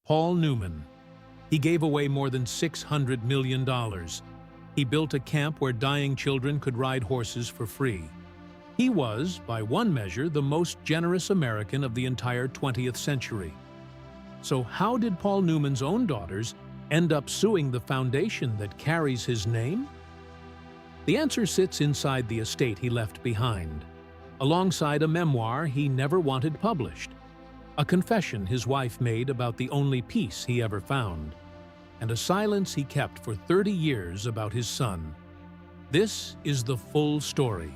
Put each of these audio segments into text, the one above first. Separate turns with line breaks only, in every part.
Paul Newman. He gave away more than $600 million. He built a camp where dying children could ride horses for free. He was, by one measure, the most generous American of the entire 20th century. So how did Paul Newman's own daughters end up suing the foundation that carries his name? The answer sits inside the estate he left behind, alongside a memoir he never wanted published, a confession his wife made about the only peace he ever found, and a silence he kept for 30 years about his son. This is the full story.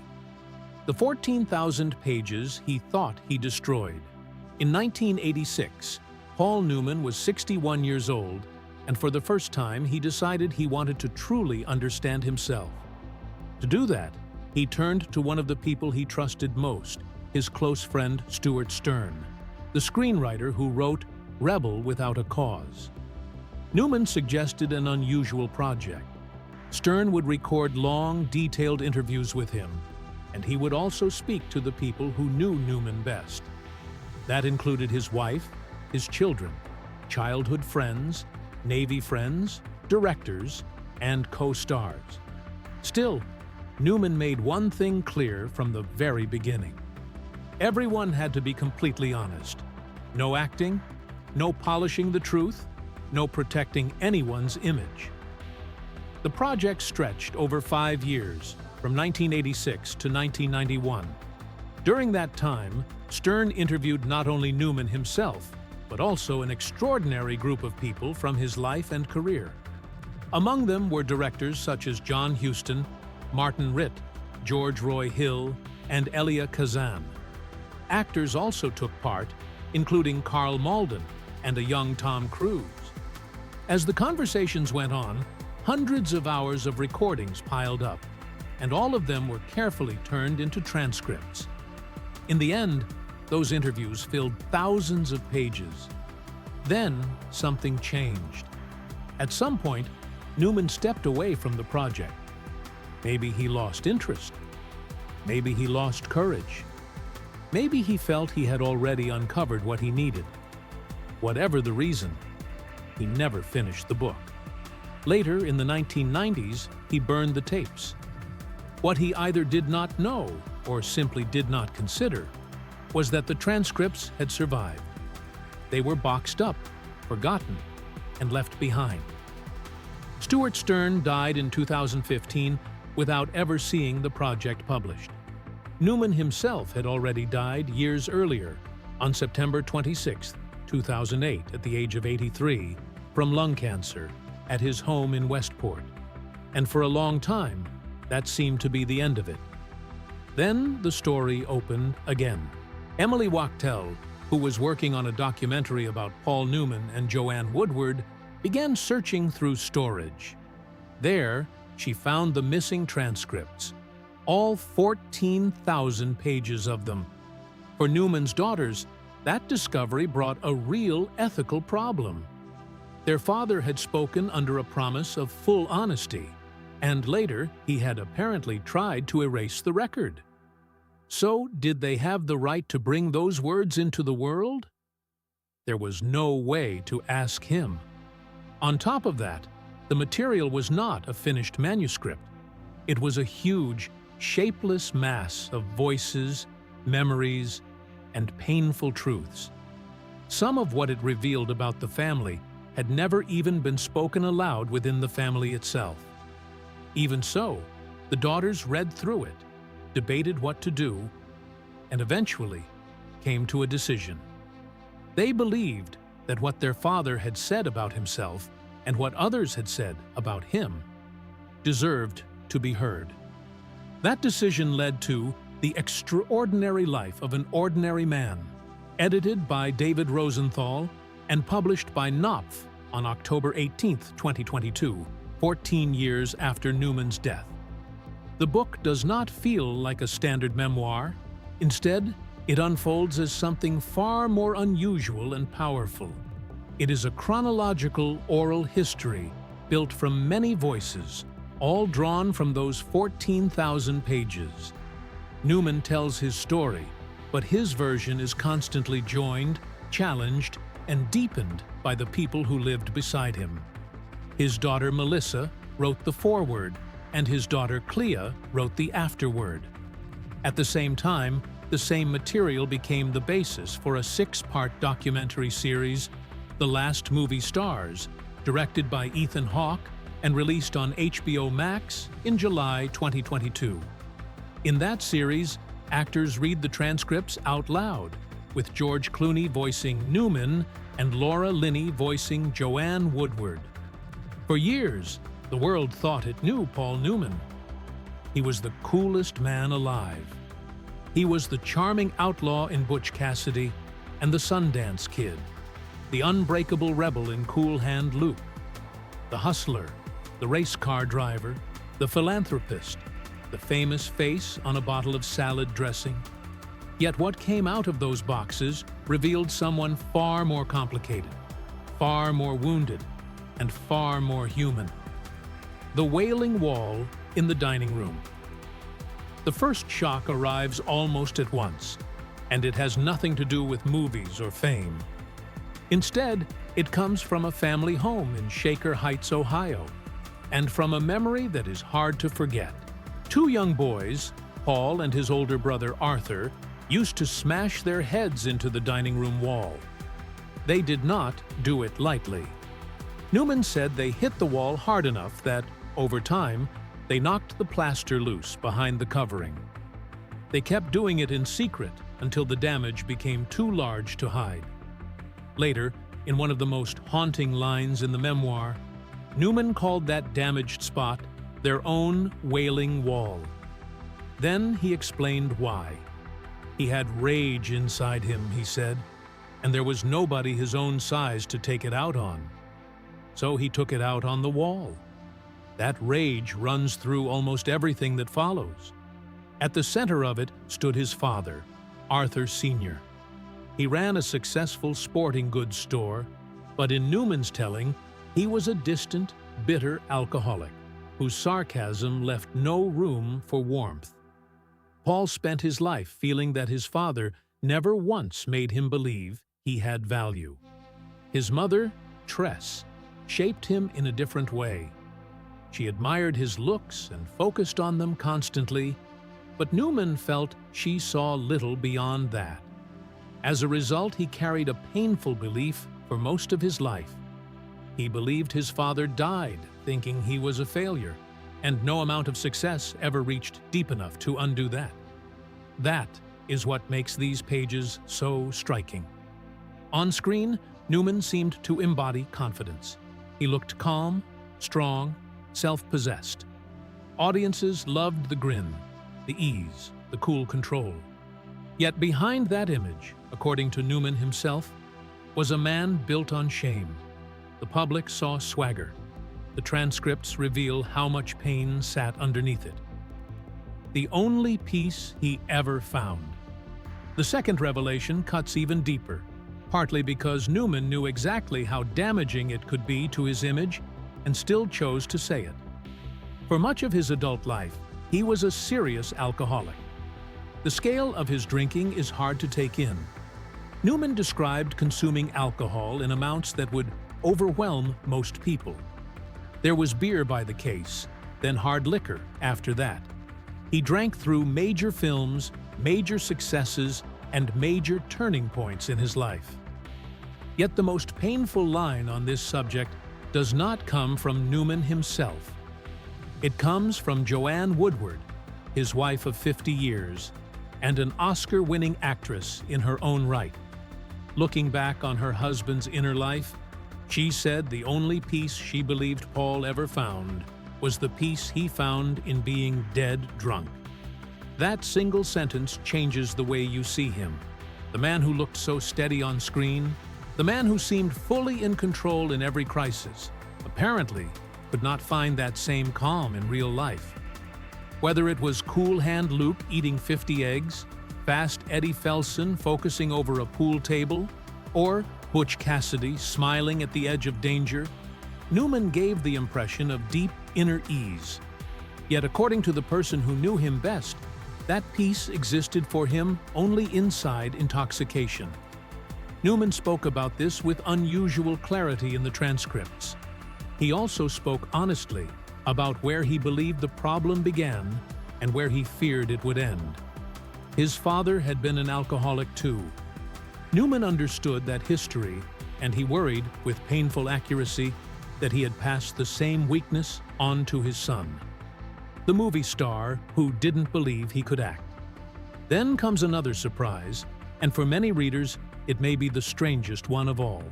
The 14,000 pages he thought he destroyed. In 1986, Paul Newman was 61 years old, and for the first time he decided he wanted to truly understand himself. To do that, he turned to one of the people he trusted most, his close friend Stuart Stern, the screenwriter who wrote Rebel Without a Cause. Newman suggested an unusual project. Stern would record long, detailed interviews with him, and he would also speak to the people who knew Newman best. That included his wife, his children, childhood friends, Navy friends, directors, and co-stars. Still, Newman made one thing clear from the very beginning. Everyone had to be completely honest. No acting, no polishing the truth, no protecting anyone's image. The project stretched over 5 years, from 1986 to 1991. During that time, Stern interviewed not only Newman himself, but also an extraordinary group of people from his life and career. Among them were directors such as John Huston, Martin Ritt, George Roy Hill, and Elia Kazan. Actors also took part, including Karl Malden and a young Tom Cruise. As the conversations went on, hundreds of hours of recordings piled up, and all of them were carefully turned into transcripts. In the end, those interviews filled thousands of pages. Then, something changed. At some point, Newman stepped away from the project. Maybe he lost interest. Maybe he lost courage. Maybe he felt he had already uncovered what he needed. Whatever the reason, he never finished the book. Later, in the 1990s, he burned the tapes. What he either did not know or simply did not consider was that the transcripts had survived. They were boxed up, forgotten, and left behind. Stuart Stern died in 2015 without ever seeing the project published. Newman himself had already died years earlier, on September 26, 2008, at the age of 83, from lung cancer, at his home in Westport. And for a long time, that seemed to be the end of it. Then the story opened again. Emily Wachtel, who was working on a documentary about Paul Newman and Joanne Woodward, began searching through storage. There, she found the missing transcripts, all 14,000 pages of them. For Newman's daughters, that discovery brought a real ethical problem. Their father had spoken under a promise of full honesty, and later he had apparently tried to erase the record. So, did they have the right to bring those words into the world? There was no way to ask him. On top of that, the material was not a finished manuscript. It was a huge, shapeless mass of voices, memories, and painful truths. Some of what it revealed about the family had never even been spoken aloud within the family itself. Even so, the daughters read through it, debated what to do, and eventually came to a decision. They believed that what their father had said about himself and what others had said about him deserved to be heard. That decision led to The Extraordinary Life of an Ordinary Man, edited by David Rosenthal and published by Knopf on October 18, 2022, 14 years after Newman's death. The book does not feel like a standard memoir. Instead, it unfolds as something far more unusual and powerful. It is a chronological oral history built from many voices, all drawn from those 14,000 pages. Newman tells his story, but his version is constantly joined, challenged, and deepened by the people who lived beside him. His daughter Melissa wrote the foreword, and his daughter Clea wrote the afterword. At the same time, the same material became the basis for a 6-part documentary series, The Last Movie Stars, directed by Ethan Hawke and released on HBO Max in July 2022. In that series, actors read the transcripts out loud, with George Clooney voicing Newman and Laura Linney voicing Joanne Woodward. For years, the world thought it knew Paul Newman. He was the coolest man alive. He was the charming outlaw in Butch Cassidy and the Sundance Kid, the unbreakable rebel in Cool Hand Luke, the hustler, the race car driver, the philanthropist, the famous face on a bottle of salad dressing. Yet what came out of those boxes revealed someone far more complicated, far more wounded, and far more human. The Wailing Wall in the dining room. The first shock arrives almost at once, and it has nothing to do with movies or fame. Instead, it comes from a family home in Shaker Heights, Ohio, and from a memory that is hard to forget. 2 young boys, Paul and his older brother Arthur, used to smash their heads into the dining room wall. They did not do it lightly. Newman said they hit the wall hard enough that, over time, they knocked the plaster loose behind the covering. They kept doing it in secret until the damage became too large to hide. Later, in one of the most haunting lines in the memoir, Newman called that damaged spot their own Wailing Wall. Then he explained why. He had rage inside him, he said, and there was nobody his own size to take it out on. So he took it out on the wall. That rage runs through almost everything that follows. At the center of it stood his father, Arthur Sr. He ran a successful sporting goods store, but in Newman's telling, he was a distant, bitter alcoholic whose sarcasm left no room for warmth. Paul spent his life feeling that his father never once made him believe he had value. His mother, Tress, shaped him in a different way. She admired his looks and focused on them constantly, but Newman felt she saw little beyond that. As a result, he carried a painful belief for most of his life. He believed his father died thinking he was a failure, and no amount of success ever reached deep enough to undo that. That is what makes these pages so striking. On screen, Newman seemed to embody confidence. He looked calm, strong, self-possessed. Audiences loved the grin, the ease, the cool control. Yet behind that image, according to Newman himself, was a man built on shame. The public saw swagger. The transcripts reveal how much pain sat underneath it. The only peace he ever found. The second revelation cuts even deeper, partly because Newman knew exactly how damaging it could be to his image and still chose to say it. For much of his adult life, he was a serious alcoholic. The scale of his drinking is hard to take in. Newman described consuming alcohol in amounts that would overwhelm most people. There was beer by the case, then hard liquor after that. He drank through major films, major successes, and major turning points in his life. Yet the most painful line on this subject does not come from Newman himself. It comes from Joanne Woodward, his wife of 50 years, and an Oscar-winning actress in her own right. Looking back on her husband's inner life, she said the only peace she believed Paul ever found was the peace he found in being dead drunk. That single sentence changes the way you see him. The man who looked so steady on screen, the man who seemed fully in control in every crisis, apparently could not find that same calm in real life. Whether it was Cool Hand Luke eating 50 eggs, Fast Eddie Felson focusing over a pool table, or Butch Cassidy smiling at the edge of danger, Newman gave the impression of deep inner ease. Yet according to the person who knew him best, that peace existed for him only inside intoxication. Newman spoke about this with unusual clarity in the transcripts. He also spoke honestly about where he believed the problem began and where he feared it would end. His father had been an alcoholic too. Newman understood that history, and he worried, with painful accuracy, that he had passed the same weakness on to his son, the movie star who didn't believe he could act. Then comes another surprise, and for many readers, it may be the strangest one of all.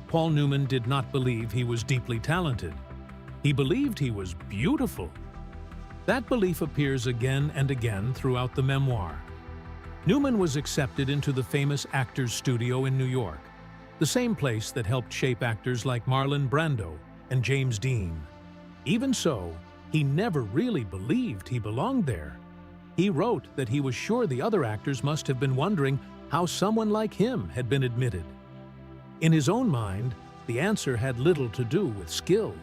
Paul Newman did not believe he was deeply talented. He believed he was beautiful. That belief appears again and again throughout the memoir. Newman was accepted into the famous Actors Studio in New York, the same place that helped shape actors like Marlon Brando and James Dean. Even so, he never really believed he belonged there. He wrote that he was sure the other actors must have been wondering how someone like him had been admitted. In his own mind, the answer had little to do with skill.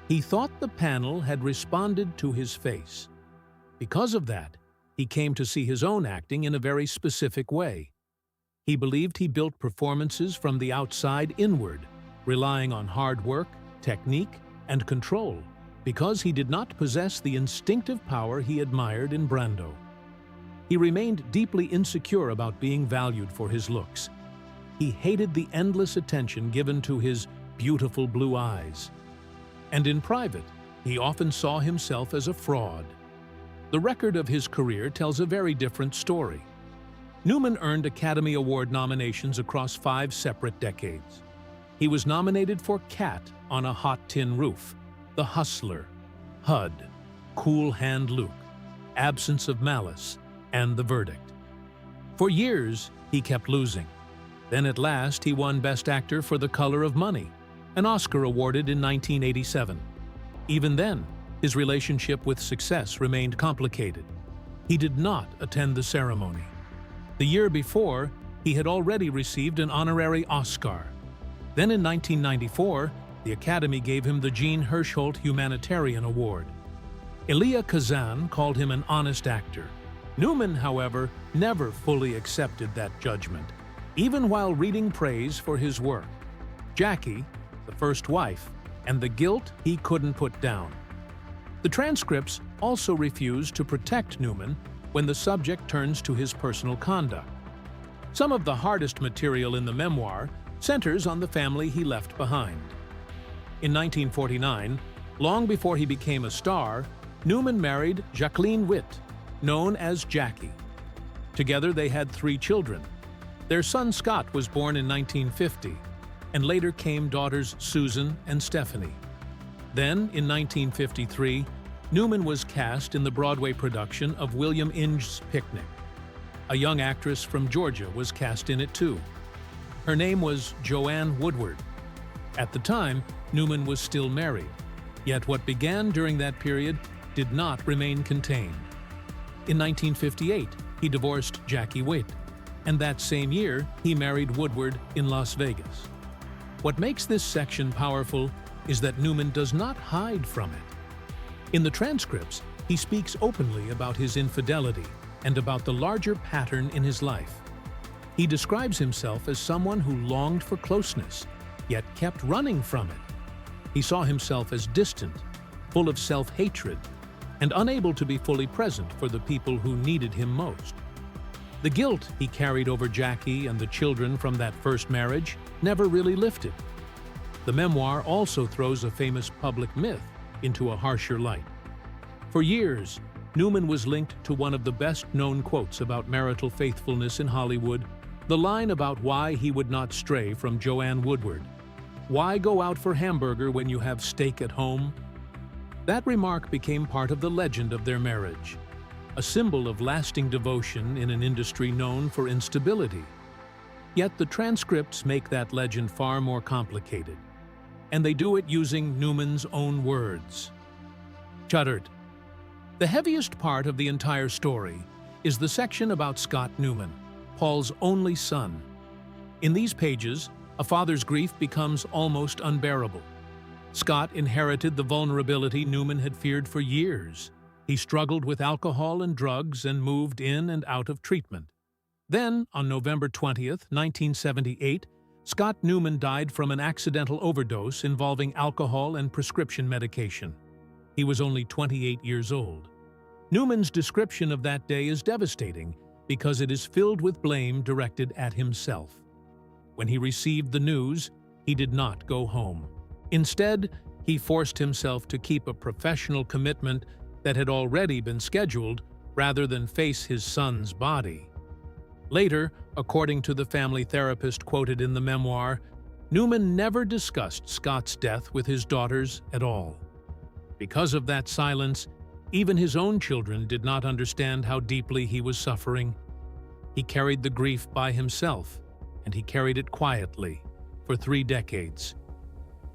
He thought the panel had responded to his face. Because of that, he came to see his own acting in a very specific way. He believed he built performances from the outside inward, relying on hard work, technique, and control, because he did not possess the instinctive power he admired in Brando. He remained deeply insecure about being valued for his looks. He hated the endless attention given to his beautiful blue eyes. And in private, he often saw himself as a fraud. The record of his career tells a very different story. Newman earned Academy Award nominations across 5 separate decades. He was nominated for Cat on a Hot Tin Roof, The Hustler, HUD, Cool Hand Luke, Absence of Malice, and The Verdict. For years, he kept losing. Then at last, he won Best Actor for The Color of Money, an Oscar awarded in 1987. Even then, his relationship with success remained complicated. He did not attend the ceremony. The year before, he had already received an honorary Oscar. Then in 1994, the Academy gave him the Jean Hersholt Humanitarian Award. Elia Kazan called him an honest actor. Newman, however, never fully accepted that judgment, even while reading praise for his work. Jackie, the first wife, and the guilt he couldn't put down. The transcripts also refuse to protect Newman when the subject turns to his personal conduct. Some of the hardest material in the memoir centers on the family he left behind. In 1949, long before he became a star, Newman married Jacqueline Witt, known as Jackie. Together they had 3 children. Their son Scott was born in 1950, and later came daughters Susan and Stephanie. Then, in 1953, Newman was cast in the Broadway production of William Inge's Picnic. A young actress from Georgia was cast in it too. Her name was Joanne Woodward. At the time, Newman was still married, yet what began during that period did not remain contained. In 1958, he divorced Jackie Witt, and that same year, he married Woodward in Las Vegas. What makes this section powerful is that Newman does not hide from it. In the transcripts, he speaks openly about his infidelity and about the larger pattern in his life. He describes himself as someone who longed for closeness, yet kept running from it. He saw himself as distant, full of self-hatred, and unable to be fully present for the people who needed him most. The guilt he carried over Jackie and the children from that first marriage never really lifted. The memoir also throws a famous public myth into a harsher light. For years, Newman was linked to one of the best-known quotes about marital faithfulness in Hollywood, the line about why he would not stray from Joanne Woodward. "Why go out for hamburger when you have steak at home?" That remark became part of the legend of their marriage, a symbol of lasting devotion in an industry known for instability. Yet the transcripts make that legend far more complicated, and they do it using Newman's own words. Chuttered. The heaviest part of the entire story is the section about Scott Newman, Paul's only son. In these pages, a father's grief becomes almost unbearable. Scott inherited the vulnerability Newman had feared for years. He struggled with alcohol and drugs and moved in and out of treatment. Then, on November 20th, 1978, Scott Newman died from an accidental overdose involving alcohol and prescription medication. He was only 28 years old. Newman's description of that day is devastating because it is filled with blame directed at himself. When he received the news, he did not go home. Instead, he forced himself to keep a professional commitment that had already been scheduled rather than face his son's body. Later, according to the family therapist quoted in the memoir, Newman never discussed Scott's death with his daughters at all. Because of that silence, even his own children did not understand how deeply he was suffering. He carried the grief by himself, and he carried it quietly for 3 decades.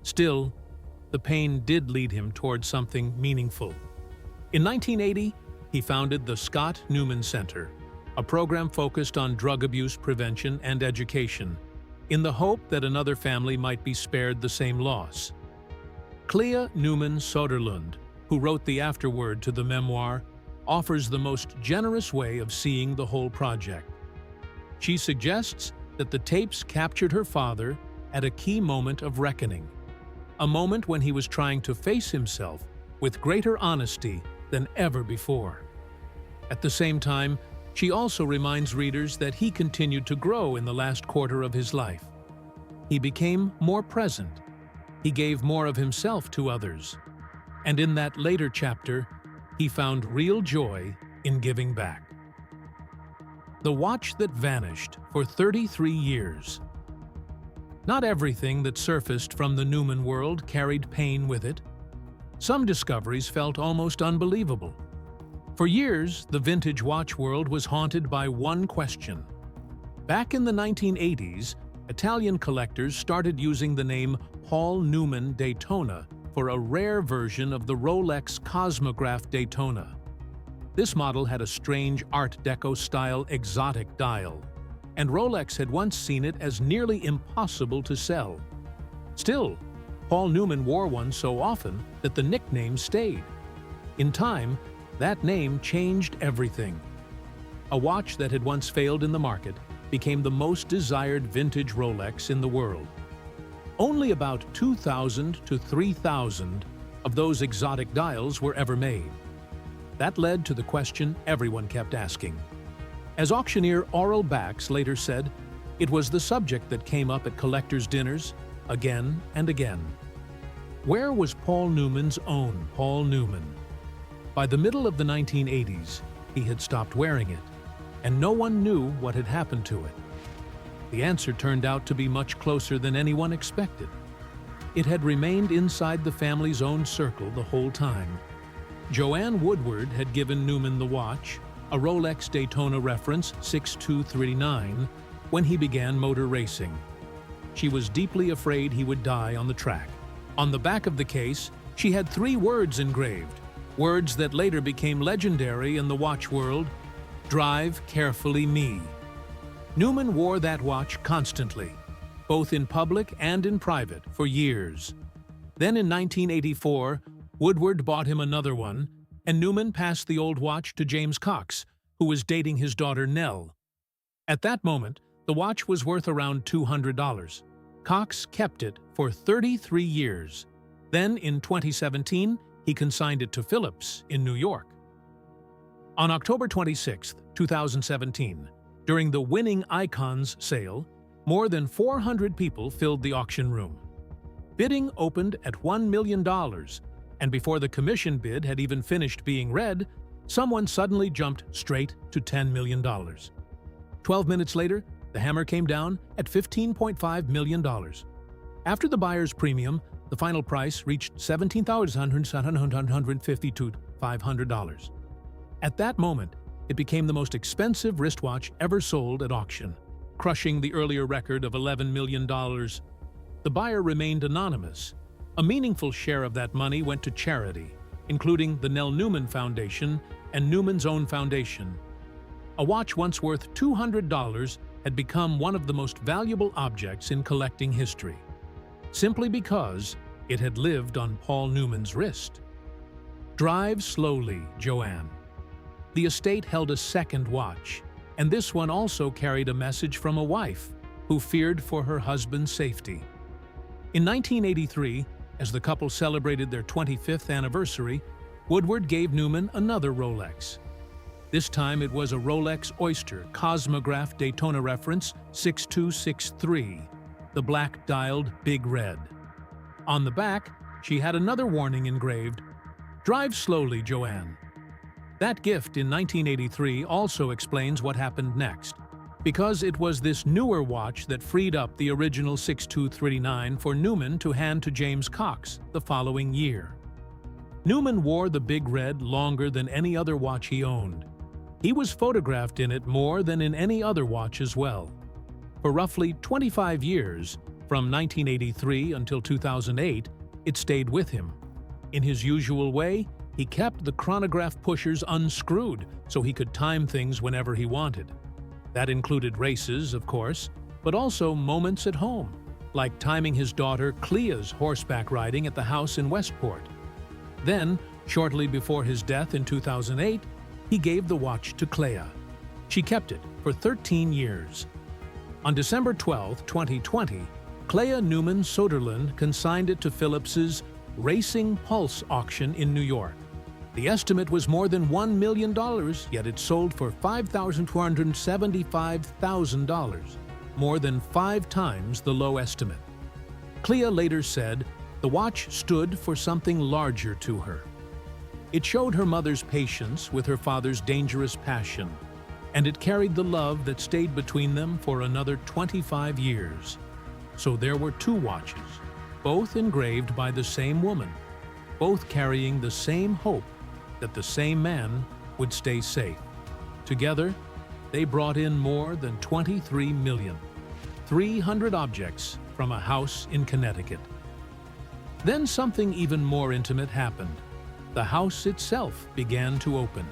Still, the pain did lead him toward something meaningful. In 1980, he founded the Scott Newman Center, a program focused on drug abuse prevention and education, in the hope that another family might be spared the same loss. Clea Newman Soderlund, who wrote the afterword to the memoir, offers the most generous way of seeing the whole project. She suggests that the tapes captured her father at a key moment of reckoning, a moment when he was trying to face himself with greater honesty than ever before. At the same time, she also reminds readers that he continued to grow in the last quarter of his life. He became more present. He gave more of himself to others. And in that later chapter, he found real joy in giving back. The watch that vanished for 33 years. Not everything that surfaced from the Newman world carried pain with it. Some discoveries felt almost unbelievable. For years, the vintage watch world was haunted by one question. Back in the 1980s, Italian collectors started using the name Paul Newman Daytona for a rare version of the Rolex Cosmograph Daytona. This model had a strange Art Deco-style exotic dial, and Rolex had once seen it as nearly impossible to sell. Still, Paul Newman wore one so often that the nickname stayed. In time, that name changed everything. A watch that had once failed in the market became the most desired vintage Rolex in the world. Only about 2,000 to 3,000 of those exotic dials were ever made. That led to the question everyone kept asking. As auctioneer Oral Bax later said, it was the subject that came up at collectors' dinners again and again. Where was Paul Newman's own Paul Newman? By the middle of the 1980s, he had stopped wearing it, and no one knew what had happened to it. The answer turned out to be much closer than anyone expected. It had remained inside the family's own circle the whole time. Joanne Woodward had given Newman the watch, a Rolex Daytona reference 6239, when he began motor racing. She was deeply afraid he would die on the track. On the back of the case, she had 3 words engraved, words that later became legendary in the watch world: "Drive carefully, me." Newman wore that watch constantly, both in public and in private, for years. Then in 1984, Woodward bought him another one, and Newman passed the old watch to James Cox, who was dating his daughter Nell. At that moment, the watch was worth around $200. Cox kept it for 33 years. Then, in 2017, he consigned it to Phillips in New York. On October 26, 2017, during the Winning Icons sale, more than 400 people filled the auction room. Bidding opened at $1 million, and before the commission bid had even finished being read, someone suddenly jumped straight to $10 million. 12 minutes later, the hammer came down at $15.5 million. After the buyer's premium, the final price reached $17,752,500. At that moment, it became the most expensive wristwatch ever sold at auction, crushing the earlier record of $11 million. The buyer remained anonymous. A meaningful share of that money went to charity, including the Nell Newman Foundation and Newman's own foundation. A watch once worth $200 had become one of the most valuable objects in collecting history, simply because it had lived on Paul Newman's wrist. Drive slowly, Joanne. The estate held a second watch, And this one also carried a message from a wife who feared for her husband's safety. In 1983, as the couple celebrated their 25th anniversary, Woodward gave Newman another Rolex. This time it was a Rolex Oyster Cosmograph Daytona reference 6263, the black-dialed Big Red. On the back, she had another warning engraved, "Drive slowly, Joanne." That gift in 1983 also explains what happened next, because it was this newer watch that freed up the original 6239 for Newman to hand to James Cox the following year. Newman wore the Big Red longer than any other watch he owned. He was photographed in it more than in any other watch as well. For roughly 25 years, from 1983 until 2008, it stayed with him. In his usual way, he kept the chronograph pushers unscrewed so he could time things whenever he wanted. That included races, of course, but also moments at home, like timing his daughter Clea's horseback riding at the house in Westport. Then, shortly before his death in 2008, he gave the watch to Clea. She kept it for 13 years. On December 12, 2020, Clea Newman Soderlund consigned it to Phillips's Racing Pulse auction in New York. The estimate was more than $1 million, yet it sold for $5,275,000, more than 5 times the low estimate. Clea later said the watch stood for something larger to her. It showed her mother's patience with her father's dangerous passion, and it carried the love that stayed between them for another 25 years. So there were 2 watches, both engraved by the same woman, both carrying the same hope that the same man would stay safe. Together, they brought in more than 23,300,000 objects from a house in Connecticut. Then something even more intimate happened. The house itself began to open.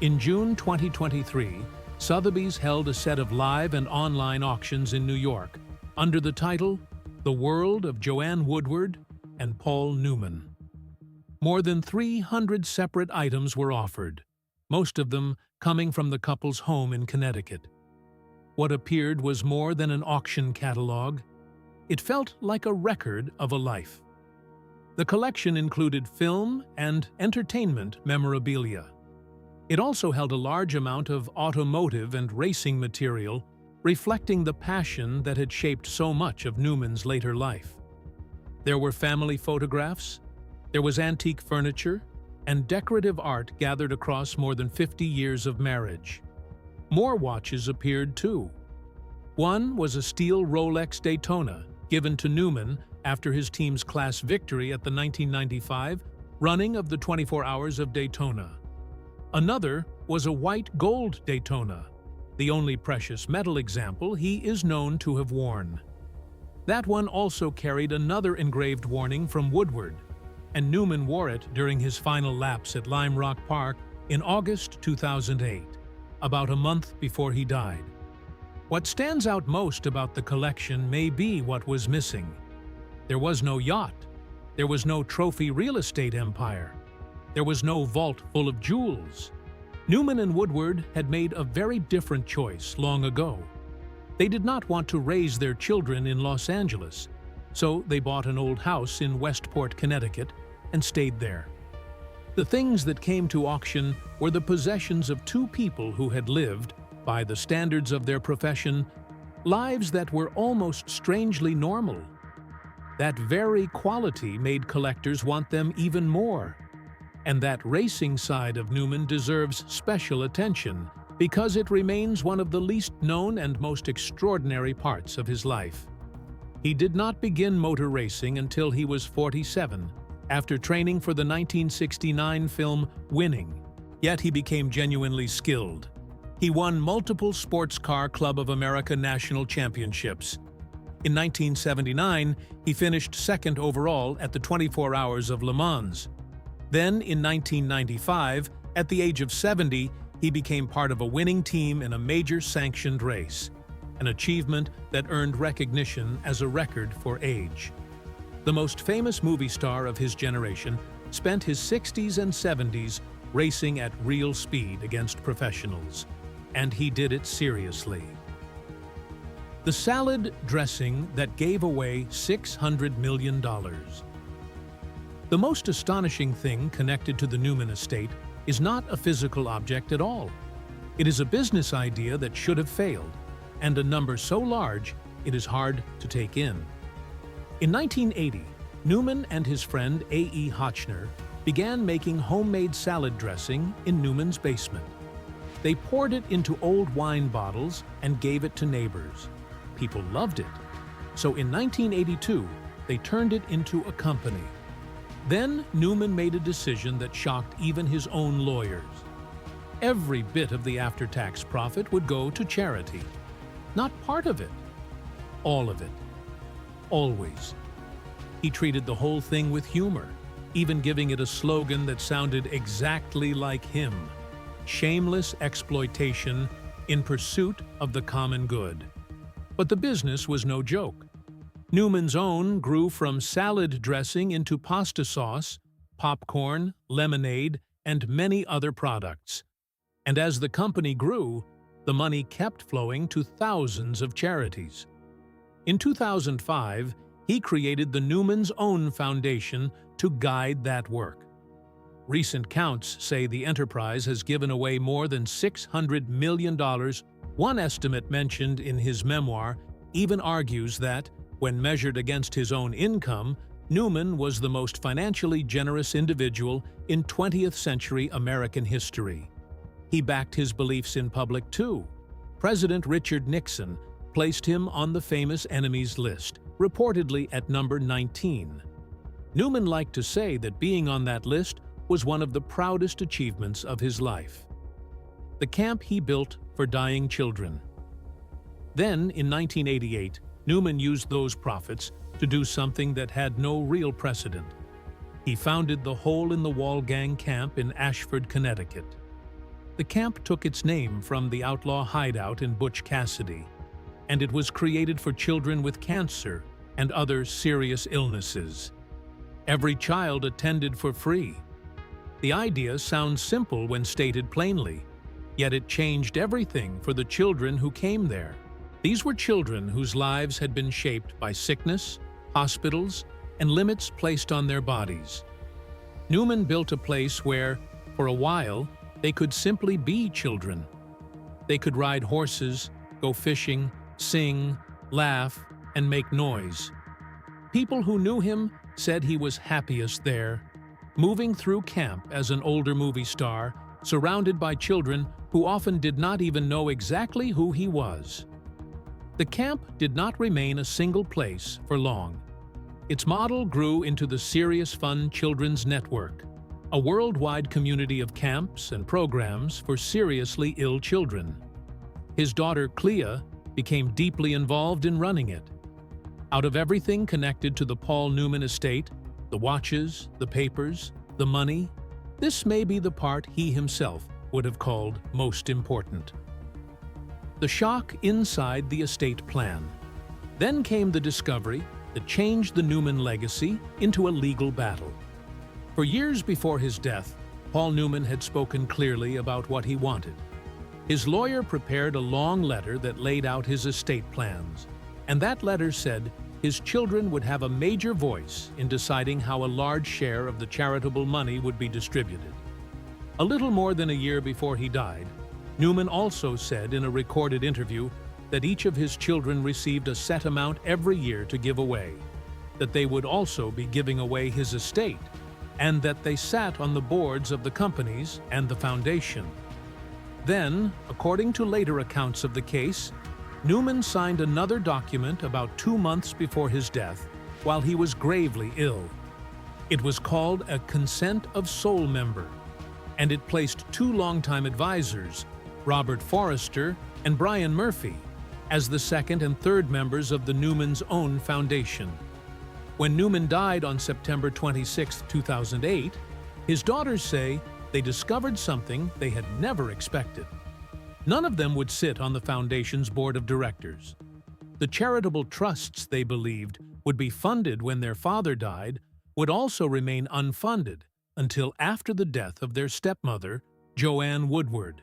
In June 2023, Sotheby's held a set of live and online auctions in New York under the title The World of Joanne Woodward and Paul Newman. More than 300 separate items were offered, most of them coming from the couple's home in Connecticut. What appeared was more than an auction catalog. It felt like a record of a life. The collection included film and entertainment memorabilia. It also held a large amount of automotive and racing material, reflecting the passion that had shaped so much of Newman's later life. There were family photographs, there was antique furniture, and decorative art gathered across more than 50 years of marriage. More watches appeared too. One was a steel Rolex Daytona, given to Newman after his team's class victory at the 1995 running of the 24 Hours of Daytona. Another was a white gold Daytona, the only precious metal example he is known to have worn. That one also carried another engraved warning from Woodward, and Newman wore it during his final laps at Lime Rock Park in August 2008, about a month before he died. What stands out most about the collection may be what was missing. There was no yacht. There was no trophy real estate empire. There was no vault full of jewels. Newman and Woodward had made a very different choice long ago. They did not want to raise their children in Los Angeles, so they bought an old house in Westport, Connecticut, and stayed there. The things that came to auction were the possessions of 2 people who had lived, by the standards of their profession, lives that were almost strangely normal. That very quality made collectors want them even more. And that racing side of Newman deserves special attention because it remains one of the least known and most extraordinary parts of his life. He did not begin motor racing until he was 47, after training for the 1969 film Winning, yet he became genuinely skilled. He won multiple Sports Car Club of America national championships. In 1979, he finished second overall at the 24 Hours of Le Mans. Then, in 1995, at the age of 70, he became part of a winning team in a major sanctioned race, an achievement that earned recognition as a record for age. The most famous movie star of his generation spent his 60s and 70s racing at real speed against professionals. and he did it seriously. The salad dressing that gave away $600 million. The most astonishing thing connected to the Newman estate is not a physical object at all. It is a business idea that should have failed, and a number so large it is hard to take in. In 1980, Newman and his friend A.E. Hotchner began making homemade salad dressing in Newman's basement. They poured it into old wine bottles and gave it to neighbors. People loved it. So in 1982, they turned it into a company. Then Newman made a decision that shocked even his own lawyers. Every bit of the after-tax profit would go to charity. Not part of it. All of it. Always. He treated the whole thing with humor, even giving it a slogan that sounded exactly like him: shameless exploitation in pursuit of the common good. But the business was no joke. Newman's Own grew from salad dressing into pasta sauce, popcorn, lemonade, and many other products. And as the company grew, the money kept flowing to thousands of charities. In 2005, he created the Newman's Own Foundation to guide that work. Recent counts say the enterprise has given away more than $600 million. One estimate mentioned in his memoir even argues that, when measured against his own income, Newman was the most financially generous individual in 20th century American history. He backed his beliefs in public too. President Richard Nixon placed him on the famous enemies list, reportedly at number 19. Newman liked to say that being on that list was one of the proudest achievements of his life. The camp he built for dying children. Then, in 1988, Newman used those profits to do something that had no real precedent. He founded the Hole in the Wall Gang camp in Ashford, Connecticut. The camp took its name from the outlaw hideout in Butch Cassidy, and it was created for children with cancer and other serious illnesses. Every child attended for free. The idea sounds simple when stated plainly, yet it changed everything for the children who came there. These were children whose lives had been shaped by sickness, hospitals, and limits placed on their bodies. Newman built a place where, for a while, they could simply be children. They could ride horses, go fishing, sing, laugh, and make noise. People who knew him said he was happiest there, moving through camp as an older movie star, surrounded by children who often did not even know exactly who he was. The camp did not remain a single place for long. Its model grew into the Serious Fun Children's Network, a worldwide community of camps and programs for seriously ill children. His daughter, Clea, became deeply involved in running it. Out of everything connected to the Paul Newman estate, the watches, the papers, the money, this may be the part he himself would have called most important. The shock inside the estate plan. Then came the discovery that changed the Newman legacy into a legal battle. For years before his death, Paul Newman had spoken clearly about what he wanted. His lawyer prepared a long letter that laid out his estate plans, and that letter said his children would have a major voice in deciding how a large share of the charitable money would be distributed. A little more than a year before he died, Newman also said in a recorded interview that each of his children received a set amount every year to give away, that they would also be giving away his estate, and that they sat on the boards of the companies and the foundation. Then, according to later accounts of the case, Newman signed another document about 2 months before his death, while he was gravely ill. It was called a consent of sole member, and it placed 2 longtime advisors, Robert Forrester and Brian Murphy, as the second and third members of the Newman's Own Foundation. When Newman died on September 26, 2008, his daughters say they discovered something they had never expected. None of them would sit on the foundation's board of directors. The charitable trusts they believed would be funded when their father died would also remain unfunded until after the death of their stepmother, Joanne Woodward.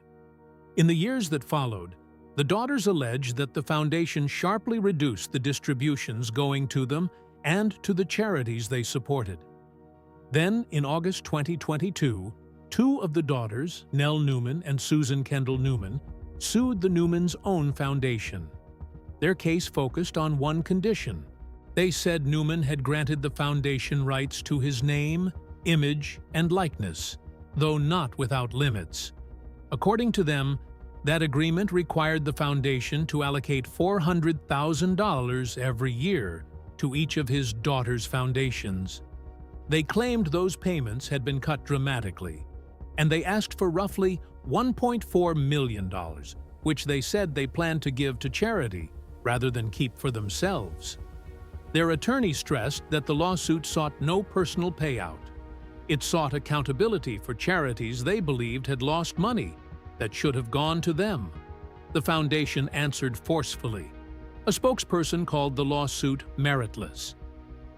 In the years that followed, the daughters alleged that the foundation sharply reduced the distributions going to them and to the charities they supported. Then, in August 2022, two of the daughters, Nell Newman and Susan Kendall Newman, sued the Newmans' own foundation. Their case focused on one condition. They said Newman had granted the foundation rights to his name, image, and likeness, though not without limits. According to them, that agreement required the foundation to allocate $400,000 every year to each of his daughters' foundations. They claimed those payments had been cut dramatically, and they asked for roughly $1.4 million, which they said they planned to give to charity rather than keep for themselves. Their attorney stressed that the lawsuit sought no personal payout. It sought accountability for charities they believed had lost money that should have gone to them. The foundation answered forcefully. A spokesperson called the lawsuit meritless.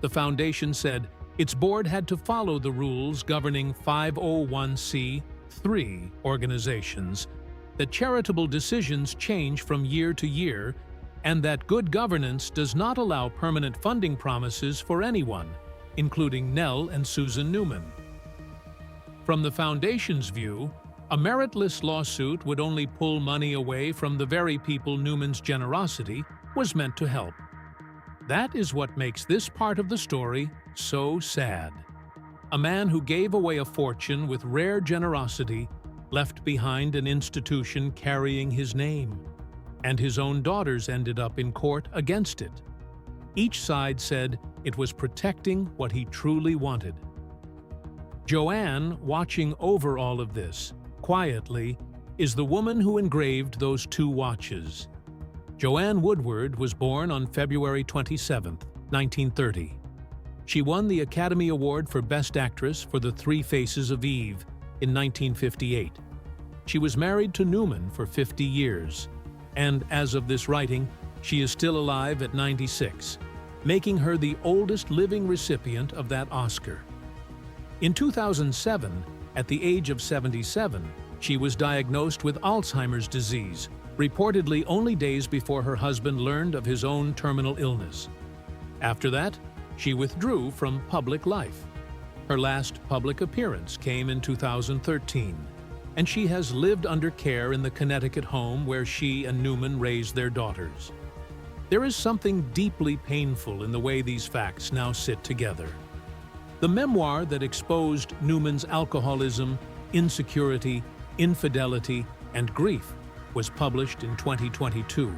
The foundation said its board had to follow the rules governing 501c3 organizations, that charitable decisions change from year to year, and that good governance does not allow permanent funding promises for anyone, including Nell and Susan Newman. From the foundation's view, a meritless lawsuit would only pull money away from the very people Newman's generosity was meant to help. That is what makes this part of the story so sad. A man who gave away a fortune with rare generosity left behind an institution carrying his name, and his own daughters ended up in court against it. Each side said it was protecting what he truly wanted. Joanne, watching over all of this, quietly, is the woman who engraved those two watches. Joanne Woodward was born on February 27, 1930. She won the Academy Award for Best Actress for The Three Faces of Eve in 1958. She was married to Newman for 50 years, and as of this writing, she is still alive at 96, making her the oldest living recipient of that Oscar. In 2007, at the age of 77, she was diagnosed with Alzheimer's disease, reportedly only days before her husband learned of his own terminal illness. After that, she withdrew from public life. Her last public appearance came in 2013, and she has lived under care in the Connecticut home where she and Newman raised their daughters. There is something deeply painful in the way these facts now sit together. The memoir that exposed Newman's alcoholism, insecurity, infidelity, and grief was published in 2022.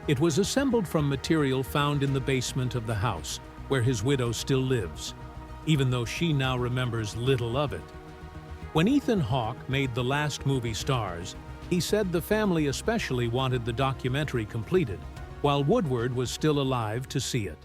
It was assembled from material found in the basement of the house, where his widow still lives, even though she now remembers little of it. When Ethan Hawke made The Last Movie Stars, he said the family especially wanted the documentary completed, while Woodward was still alive to see it.